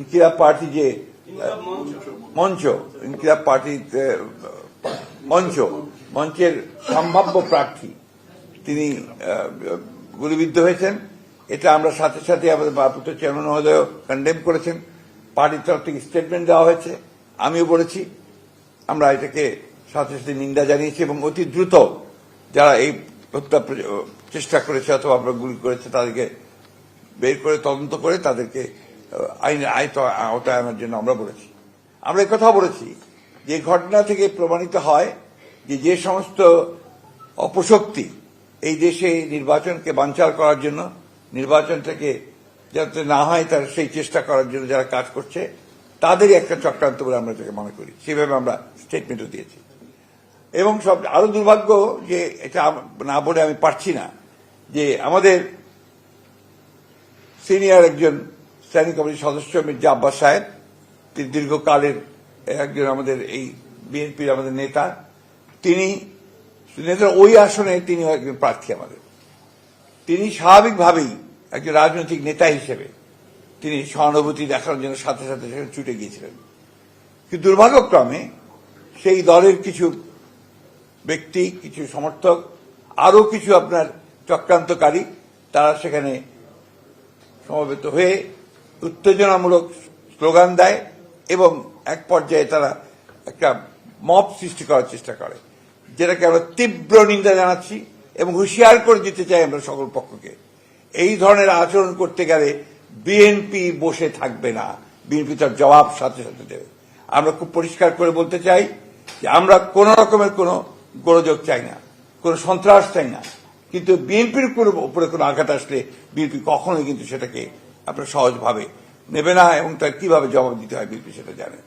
ইনকিলাব party যে মঞ্চ, ইনকিলাব party মঞ্চের সম্ভাব্য প্রার্থী তিনি গুলিবিদ্ধ হয়েছেন। এটা আমরা সাথে সাথে আমাদের ভারপ্রাপ্ত চেয়ারম্যান মহোদয় কন্ডেম করেছেন, পার্টির তরফ থেকে স্টেটমেন্ট দেওয়া হয়েছে, আমিও বলেছি। আমরা এটাকে সাথে সাথে নিন্দা জানিয়েছি এবং অতি দ্রুত যারা এই হত্যা চেষ্টা করেছে অথবা আমরা গুলি করেছে তাদেরকে বের করে তদন্ত করে তাদেরকে আইনের আওতায় আনার জন্য আমরা বলেছি। আমরা একথাও বলেছি যে ঘটনা থেকে প্রমাণিত হয় যে সমস্ত অপশক্তি এই দেশে নির্বাচনকে বানচাল করার জন্য, নির্বাচন থেকে যাতে না হয় তার সেই চেষ্টা করার জন্য যারা কাজ করছে তাদেরই একটা চক্রান্ত বলে আমরা এটাকে মনে করি। সেভাবে আমরা স্টেটমেন্টও দিয়েছি। এবং সব আরো দুর্ভাগ্য যে এটা না বলে আমি পারছি না যে আমাদের সিনিয়র একজন স্ট্যান্ডিং কমিটির সদস্য মির্জা আব্বাস সাহেব, তিনি দীর্ঘকালের একজন আমাদের এই বিএনপির আমাদের নেতা, তিনি ওই আসনে তিনি একজন প্রার্থী আমাদের। তিনি স্বাভাবিকভাবেই একজন রাজনৈতিক নেতা হিসেবে তিনি সহানুভূতি দেখানোর জন্য সাথে সাথে সেখানে ছুটে গিয়েছিলেন। কিন্তু দুর্ভাগ্যক্রমে সেই দলের কিছু ব্যক্তি, কিছু সমর্থক, আরো কিছু আপনার চক্রান্তকারী তারা সেখানে সমবেত হয়ে উত্তেজনামূলক স্লোগান দেয় এবং এক পর্যায়ে তারা একটা মব সৃষ্টি করার চেষ্টা করে, যেটাকে আমরা তীব্র নিন্দা জানাচ্ছি এবং হুঁশিয়ার করে দিতে চাই আমরা সকল পক্ষকে। এই ধরনের আচরণ করতে গেলে বিএনপি বসে থাকবে না, বিএনপি তার জবাব সাথে সাথে দেবে। আমরা খুব পরিষ্কার করে বলতে চাই যে আমরা কোন রকমের কোন গোলযোগ চাই না, কোন সন্ত্রাস চাই না, কিন্তু বিএনপির উপরে কোনো আঘাত আসলে বিএনপি কখনোই কিন্তু সেটাকে আপনার সহজভাবে নেবে না এবং তার কিভাবে জবাব দিতে হয় বিএনপি সেটা জানে।